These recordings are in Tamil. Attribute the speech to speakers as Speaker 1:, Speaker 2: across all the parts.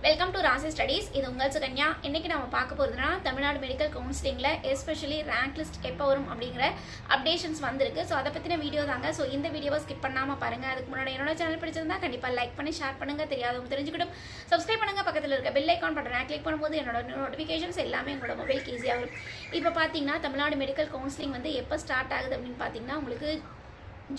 Speaker 1: வெல்கம் டு ராசி ஸ்டடீஸ். இது உங்கள் சுகன்யா. இன்னைக்கு நம்ம பார்க்க போகிறதுனா தமிழ்நாடு மெடிக்கல் கவுன்சிலிங்கில் எஸ்பெஷலி ரேங்க் லிஸ்ட் எப்போ வரும் அப்படிங்கிற அப்டேஷன்ஸ் வந்திருக்கு. ஸோ அதை பற்றின வீடியோ தாங்க. ஸோ இந்த வீடியோவை ஸ்கிப் பண்ணாமல் பாருங்கள். அதுக்கு முன்னாடி என்னோட சேனல் பிடிச்சிருந்தா கண்டிப்பாக லைக் பண்ணி ஷேர் பண்ணுங்கள். தெரியாதவங்க தெரிஞ்சுக்கிட்டும் சப்ஸ்கிரைப் பண்ணுங்கள். பக்கத்தில் இருக்க பெல் ஐக்கான் பட்டனை கிளிக் பண்ணும்போது என்னோட நோட்டிஃபிகேஷன்ஸ் எல்லாமே உங்களோட மொபைலுக்கு ஈஸியாக வரும். இப்போ பார்த்தீங்கன்னா தமிழ்நாடு மெடிக்கல் கவுன்சிலிங் வந்து எப்போ ஸ்டார்ட் ஆகுது அப்படின்னு பார்த்தீங்கன்னா உங்களுக்கு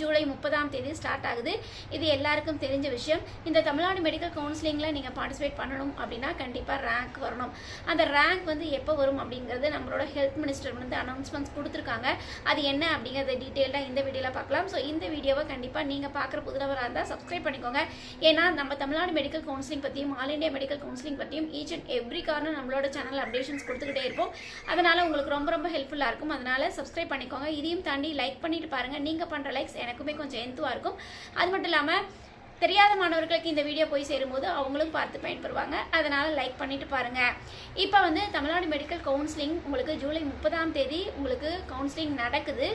Speaker 1: ஜூலை 30 ஸ்டார்ட் ஆகுது. இது எல்லாருக்கும் தெரிஞ்ச விஷயம். இந்த தமிழ்நாடு மெடிக்கல் கவுன்சிலிங்கில் நீங்கள் பார்ட்டிசிபேட் பண்ணணும் அப்படின்னா கண்டிப்பாக ரேங்க் வரணும். அந்த ரேங்க் வந்து எப்போ வரும் அப்படிங்கிறது நம்மளோட ஹெல்த் மினிஸ்டர் வந்து அனௌன்ஸ்மெண்ட்ஸ் கொடுத்துருக்காங்க. அது என்ன அப்படிங்கிறத டீட்டெயிலாக இந்த வீடியோவில் பார்க்கலாம். ஸோ இந்த வீடியோவை கண்டிப்பாக நீங்கள் பார்க்குற புதுநபராக இருந்தால் சப்ஸ்கிரைப் பண்ணிக்கோங்க. ஏன்னா நம்ம தமிழ்நாடு மெடிக்கல் கவுன்சிலிங் பற்றியும் ஆல் இண்டியா மெடிக்கல் கவுன்சிலிங் பற்றியும் ஈச் அண்ட் எவ்ரி காரணம் நம்மளோட சேனல் அப்டேஷன்ஸ் கொடுத்துக்கிட்டே இருப்போம். அதனால் உங்களுக்கு ரொம்ப ஹெல்ப்ஃபுல்லாக இருக்கும். அதனால் சப்ஸ்கிரைப் பண்ணிக்கோங்க. இதையும் தாண்டி லைக் பண்ணிட்டு பாருங்கள். நீங்கள் பண்ணுற லைக்ஸ் எனக்குமே கொஞ்சம் எந்துவாக இருக்கும். அது மட்டும் இல்லாமல் தெரியாத மாணவர்களுக்கு இந்த வீடியோ போய் சேரும்போது அவங்களும் பார்த்து பயன்பெறுவாங்க. அதனால் லைக் பண்ணிட்டு பாருங்கள். இப்போ வந்து தமிழ்நாடு மெடிக்கல் கவுன்சிலிங் உங்களுக்கு ஜூலை 30 உங்களுக்கு கவுன்சிலிங் நடக்குது.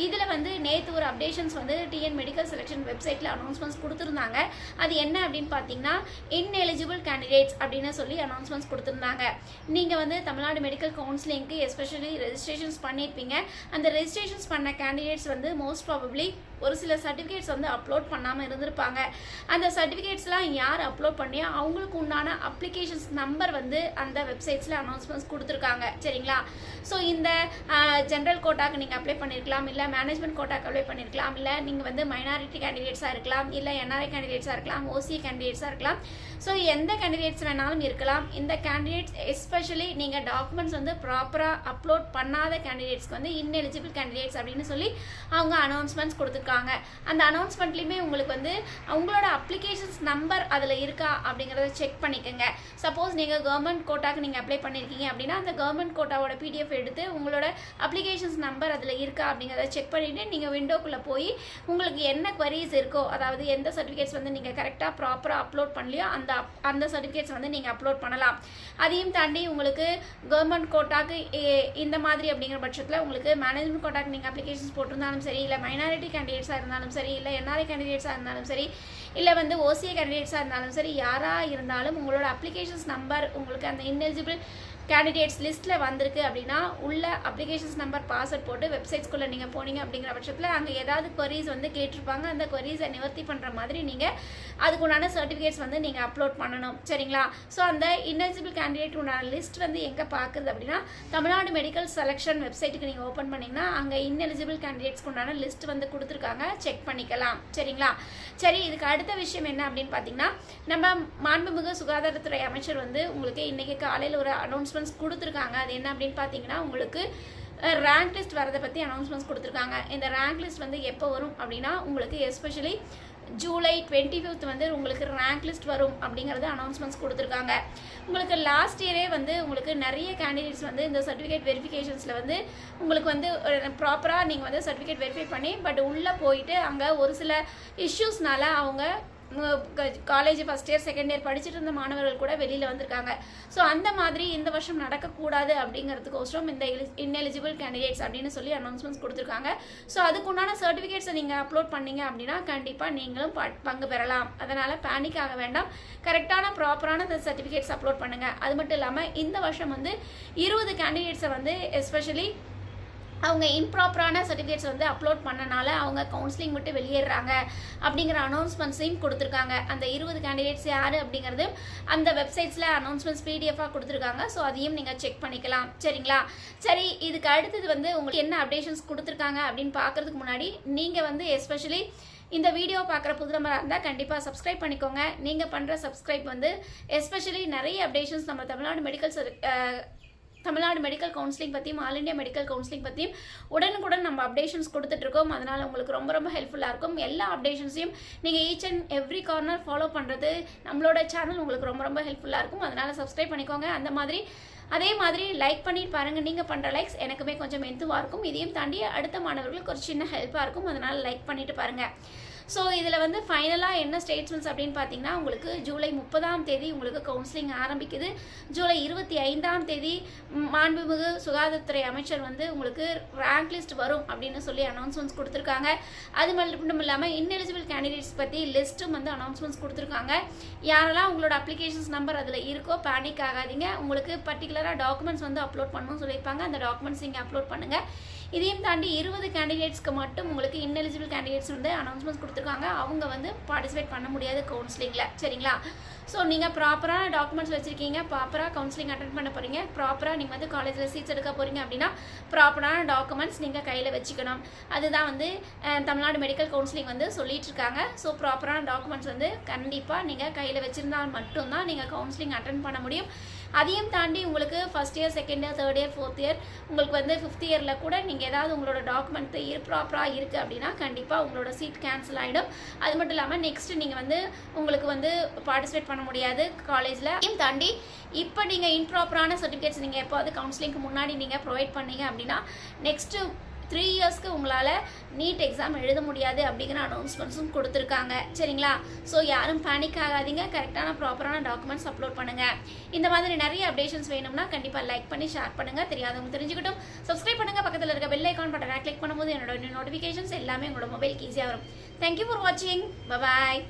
Speaker 1: இதில் வந்து நேற்று ஒரு அப்டேஷன்ஸ் வந்து டிஎன் மெடிக்கல் செலெக்ஷன் வெப்சைட்டில் அனௌன்ஸ்மெண்ட்ஸ் கொடுத்துருந்தாங்க. அது என்ன அப்படின்னு பார்த்தீங்கன்னா இன்எலிஜிபிள் கேண்டிடேட்ஸ் அப்படின்னு சொல்லி அனௌன்ஸ்மெண்ட்ஸ் கொடுத்துருந்தாங்க. நீங்கள் வந்து தமிழ்நாடு மெடிக்கல் கவுன்சிலிங்க்கு எஸ்பெஷலி ரெஜிஸ்ட்ரேஷன்ஸ் பண்ணியிருப்பீங்க. அந்த ரெஜிஸ்ட்ரேஷன்ஸ் பண்ண கேண்டிடேட்ஸ் வந்து மோஸ்ட் ப்ராபப்ளி ஒரு சில சர்டிஃபிகேட்ஸ் வந்து அப்லோட் பண்ணாமல் இருந்திருப்பாங்க. அந்த சர்டிஃபிகேட்ஸ்லாம் யார் அப்லோட் பண்ணியோ அவங்களுக்கு உண்டான அப்ளிகேஷன்ஸ் நம்பர் வந்து அந்த வெப்சைட்ஸில் அனௌன்ஸ்மெண்ட்ஸ் கொடுத்துருக்காங்க. சரிங்களா? ஸோ இந்த ஜென்ரல் கோட்டாக்கு நீங்கள் அப்ளை பண்ணியிருக்கலாம், இல்லை மேனேஜ்மெண்ட் கோட்டாக்கு அப்ளை பண்ணியிருக்கலாம், இல்லை நீங்கள் வந்து மைனாரிட்டி கேண்டிடேட்ஸாக இருக்கலாம், இல்லை என்ஆர்ஐ கேண்டிடேட்ஸாக இருக்கலாம், ஓசிஏ கேண்டிடேட்ஸாக இருக்கலாம். ஸோ எந்த கேண்டிடேட்ஸ் வேணாலும் இருக்கலாம். இந்த கேண்டிடேட்ஸ் எஸ்பெஷலி நீங்கள் டாக்குமெண்ட்ஸ் வந்து ப்ராப்பராக அப்லோட் பண்ணாத கேண்டிடேட்ஸ்க்கு வந்து இன்எலிஜிபிள் கேண்டிடேட்ஸ் அப்படின்னு சொல்லி அவங்க அனௌன்ஸ்மெண்ட்ஸ் கொடுத்துருக்காங்க. அந்த அனௌன்ஸ்மெண்ட்லேயுமே உங்களுக்கு வந்து உங்களோட அப்ளிகேஷன்ஸ் நம்பர் அதில் இருக்கா அப்படிங்கிறத செக் பண்ணிக்கோங்க. சப்போஸ் நீங்கள் கவர்மெண்ட் கோட்டாக்கு நீங்கள் அப்ளை பண்ணியிருக்கீங்க அப்படின்னா அந்த கவர்மெண்ட் கோட்டாவோட பிடிஎஃப் எடுத்து உங்களோட அப்ளிகேஷன்ஸ் நம்பர் அதில் இருக்கா அப்படிங்கிறத செக் பண்ணிவிட்டு நீங்கள் விண்டோக்குள்ளே போய் உங்களுக்கு என்ன குவரிஸ் இருக்கோ, அதாவது எந்த சர்டிஃபிகேட்ஸ் வந்து நீங்கள் கரெக்டாக ப்ராப்பராக அப்லோட் பண்ணலையோ அந்த சர்டிஃபிகேட்ஸ் வந்து நீங்கள் அப்லோட் பண்ணலாம். அதையும் தாண்டி உங்களுக்கு கவர்மெண்ட் கோட்டாக்கு இந்த மாதிரி அப்படிங்கிற பட்சத்தில் உங்களுக்கு மேனேஜ்மெண்ட் கோட்டாக்கு நீங்கள் அப்ளிகேஷன்ஸ் போட்டிருந்தாலும் சரி, இல்லை மைனாரிட்டி கேண்டிடேட்ஸாக இருந்தாலும் சரி, இல்லை என்ஆர்ஐ கேண்டிடேட்ஸாக இருந்தாலும் சரி, இல்லை வந்து ஓசிஏ கேண்டிடேட்ஸாக இருந்தாலும் சரி, யாராக இருந்தாலும் உங்களோட அப்ளிகேஷன்ஸ் நம்பர் உங்களுக்கு அந்த இன்எலிஜிபிள் கேண்டிடேட்ஸ் லிஸ்ட்டில் வந்திருக்கு அப்படின்னா உள்ள அப்ளிகேஷன்ஸ் நம்பர் பாஸ்வேர்ட் போட்டு வெப்சைட்ஸ்குள்ளே நீங்கள் போனீங்க அப்படிங்கிற பட்சத்தில் அங்கே ஏதாவது குவரிஸ் வந்து கேட்டிருப்பாங்க. அந்த குவரிஸை நிவர்த்தி பண்ணுற மாதிரி நீங்கள் அதுக்குண்டான சர்டிஃபிகேட்ஸ் வந்து நீங்கள் அப்லோட் பண்ணணும். சரிங்களா? ஸோ அந்த இன்எலிஜிபிள் கேண்டிடேட் உண்டான லிஸ்ட் வந்து எங்கே பார்க்குறது அப்படின்னா தமிழ்நாடு மெடிக்கல் செலெக்ஷன் வெப்சைட்டுக்கு நீங்கள் ஓப்பன் பண்ணிங்கன்னா அங்கே இன்எலிஜிபிள் கேண்டிடேட்ஸ்க்கு உண்டான லிஸ்ட் வந்து கொடுத்துருக்காங்க. செக் பண்ணிக்கலாம். சரிங்களா? சரி, இதுக்கு அடுத்த விஷயம் என்ன அப்படின்னு பார்த்தீங்கன்னா நம்ம மாண்புமிகு சுகாதாரத்துறை அமைச்சர் வந்து உங்களுக்கு இன்றைக்கி காலையில் ஒரு அனௌன்ஸ்மெண்ட் கொடுத்துருக்காங்க. அது என்ன அப்படின்னு பார்த்தீங்கன்னா உங்களுக்கு ரேங்க் லிஸ்ட் வரதை பற்றி அனௌன்ஸ்மெண்ட்ஸ் கொடுத்துருக்காங்க. இந்த ரேங்க் லிஸ்ட் வந்து எப்போ வரும் அப்படின்னா உங்களுக்கு எஸ்பெஷலி ஜூலை 25 வந்து உங்களுக்கு ரேங்க் லிஸ்ட் வரும் அப்படிங்கிறது அனௌன்ஸ்மெண்ட்ஸ் கொடுத்துருக்காங்க. உங்களுக்கு லாஸ்ட் இயரே வந்து உங்களுக்கு நிறைய கேண்டிடேட்ஸ் வந்து இந்த சர்டிஃபிகேட் வெரிஃபிகேஷன்ஸில் வந்து உங்களுக்கு வந்து ப்ராப்பராக நீங்கள் வந்து சர்டிஃபிகேட் வெரிஃபை பண்ணி பட் உள்ளே போயிட்டு அங்கே ஒரு சில இஷ்யூஸ்னால அவங்க college first year second year படிச்சுட்டு இருந்த மாணவர்கள் கூட வெளியில் வந்திருக்காங்க. ஸோ அந்த மாதிரி இந்த வருஷம் நடக்கக்கூடாது அப்படிங்கிறதுக்கோசரம் இந்த இன்எலிஜிபிள் கேண்டிடேட்ஸ் அப்படின்னு சொல்லி அனௌன்ஸ்மெண்ட்ஸ் கொடுத்துருக்காங்க. ஸோ அதுக்குண்டான சர்டிஃபிகேட்ஸை நீங்கள் அப்லோட் பண்ணீங்க அப்படின்னா கண்டிப்பாக நீங்களும் பங்கு பெறலாம். அதனால் பேனிக் ஆக வேண்டாம். கரெக்டான ப்ராப்பரான இந்த சர்டிஃபிகேட்ஸ் அப்லோட் பண்ணுங்கள். அது மட்டும் இல்லாமல் இந்த வருஷம் வந்து 20 கேண்டிடேட்ஸை வந்து எஸ்பெஷலி அவங்க இம்ப்ராப்பரான சர்டிஃபிகேட்ஸ் வந்து அப்லோட் பண்ணனால அவங்க கவுன்சிலிங் விட்டு வெளியேறாங்க அப்படிங்கிற அனௌன்ஸ்மெண்ட்ஸையும் கொடுத்துருக்காங்க. அந்த 20 கேண்டிடேட்ஸ் யார் அப்படிங்கிறது அந்த வெப்சைட்ஸில் அனௌன்ஸ்மெண்ட்ஸ் பிடிஎஃபாக கொடுத்துருக்காங்க. ஸோ அதையும் நீங்கள் செக் பண்ணிக்கலாம். சரிங்களா? சரி, இதுக்கு அடுத்தது வந்து உங்களுக்கு என்ன அப்டேஷன்ஸ் கொடுத்துருக்காங்க அப்படின்னு பார்க்குறதுக்கு முன்னாடி நீங்கள் வந்து எஸ்பெஷலி இந்த வீடியோ பார்க்குற புதுநபராக இருந்தால் கண்டிப்பாக சப்ஸ்கிரைப் பண்ணிக்கோங்க. நீங்கள் பண்ணுற சப்ஸ்கிரைப் வந்து எஸ்பெஷலி நிறைய அப்டேஷன்ஸ் நம்ம தமிழ்நாடு மெடிக்கல் கவுன்சிலிங் பற்றியும் ஆல் இண்டியா மெடிக்கல் கவுன்சிலிங் பற்றியும் உடனுக்குடன் நம்ம அப்டேஷன்ஸ் கொடுத்துட்ருக்கோம். அதனால் உங்களுக்கு ரொம்ப ஹெல்ப்ஃபுல்லாக இருக்கும். எல்லா அப்டேஷன்ஸையும் நீங்கள் each and every corner follow பண்ணுறது நம்மளோட சேனல் உங்களுக்கு ரொம்ப ஹெல்ப்ஃபுல்லாக இருக்கும். அதனால் சப்ஸ்கிரைப் பண்ணிக்கோங்க. அதே மாதிரி லைக் பண்ணிட்டு பாருங்கள். நீங்கள் பண்ணுற லைக்ஸ் எனக்குமே கொஞ்சம் எந்துவாக இருக்கும். இதையும் தாண்டி அடுத்த மாணவர்களுக்கு ஒரு சின்ன ஹெல்ப்பாக இருக்கும். அதனால் லைக் பண்ணிட்டு பாருங்கள். ஸோ இதில் வந்து ஃபைனலாக என்ன ஸ்டேட்மெண்ட்ஸ் அப்படின்னு பார்த்தீங்கன்னா உங்களுக்கு ஜூலை 30ஆம் தேதி உங்களுக்கு கவுன்சிலிங் ஆரம்பிக்குது. ஜூலை 25ஆம் தேதி மாண்புமிகு சுகாதாரத்துறை அமைச்சர் வந்து உங்களுக்கு ரேங்க் லிஸ்ட் வரும் அப்படின்னு சொல்லி அனௌன்ஸ்மெண்ட்ஸ் கொடுத்துருக்காங்க. அது மட்டும் இல்லாமல் இன்எலிஜிபிள் கேண்டிடேட்ஸ் பற்றி லிஸ்ட்டும் வந்து அனௌன்ஸ்மெண்ட்ஸ் கொடுத்துருக்காங்க. யாரெல்லாம் உங்களோட அப்ளிகேஷன்ஸ் நம்பர் அதில் இருக்கோ பேனிக் ஆகாதீங்க. உங்களுக்கு பர்டிகுலராக டாக்குமெண்ட்ஸ் வந்து அப்லோட் பண்ணணும்னு சொல்லியிருப்பாங்க. அந்த டாக்குமெண்ட்ஸ் நீங்கள் அப்லோட் பண்ணுங்கள். இதையும் தாண்டி 20 கேண்டிடேட்ஸ்க்கு மட்டும் உங்களுக்கு இன்எலிஜிபிள் கேண்டிடேட்ஸ் வந்து அனௌன்ஸ்மெண்ட்ஸ் கொடுத்துருக்காங்க. அவங்க வந்து பார்ட்டிசிபேட் பண்ண முடியாது கவுன்சிலிங்கில். சரிங்களா? ஸோ நீங்கள் ப்ராப்பரான டாக்குமெண்ட்ஸ் வச்சுருக்கீங்க, ப்ராப்பராக கவுன்சிலிங் அட்டென்ட் பண்ண போகிறீங்க, ப்ராப்பராக நீங்கள் வந்து காலேஜில் சீட்ஸ் எடுக்க போகிறீங்க அப்படின்னா ப்ராப்பரான டாக்குமெண்ட்ஸ் நீங்கள் கையில் வச்சுக்கணும். அதுதான் வந்து தமிழ்நாடு மெடிக்கல் கவுன்சிலிங் வந்து சொல்லிட்டு இருக்காங்க. ஸோ ப்ராப்பரான டாக்குமெண்ட்ஸ் வந்து கண்டிப்பாக நீங்கள் கையில் வச்சுருந்தால் மட்டும்தான் நீங்கள் கவுன்சிலிங் அட்டென்ட் பண்ண முடியும். அதையும் தாண்டி உங்களுக்கு first year, second year, third year, fourth year, உங்களுக்கு வந்து ஃபிஃப்த் இயரில் கூட நீங்கள் ஏதாவது உங்களோட டாக்குமெண்ட் ப்ராப்பராக இருக்குது அப்படின்னா கண்டிப்பாக உங்களோட சீட் கேன்சல் ஆகிடும். அது மட்டும் இல்லாமல் நெக்ஸ்ட்டு நீங்கள் வந்து உங்களுக்கு வந்து பார்ட்டிசிபேட் பண்ண முடியாது காலேஜில். அதையும் தாண்டி இப்போ நீங்கள் இன்ப்ராப்பரான சர்டிஃபிகேட்ஸ் நீங்கள் எப்போது கவுன்சிலிங்க்கு முன்னாடி நீங்கள் ப்ரொவைட் பண்ணீங்க அப்படின்னா நெக்ஸ்ட்டு 3 இயர்ஸ்க்கு உங்களால் நீட் எக்ஸாம் எழுத முடியாது அப்படிங்கிற அனௌன்ஸ்மெண்ட்ஸும் கொடுத்துருக்காங்க. சரிங்களா? ஸோ யாரும் பேனிக் ஆகாதீங்க. கரெக்டான ப்ராப்பரான டாக்குமெண்ட்ஸ் அப்லோட் பண்ணுங்கள். இந்த மாதிரி நிறைய அப்டேஷன்ஸ் வேணும்னா கண்டிப்பாக லைக் பண்ணி ஷேர் பண்ணுங்கள். தெரியாதவங்க தெரிஞ்சுக்கிட்டும் சப்ஸ்கிரைப் பண்ணுங்கள். பக்கத்தில் இருக்க பெல் ஐக்கான் பட்டனை கிளிக் பண்ணும்போது என்னோட நோட்டிஃபிகேஷன்ஸ் எல்லாமே உங்களோட மொபைலுக்கு ஈஸியாக வரும். தேங்க்யூ ஃபார் வாட்சிங். பாய்.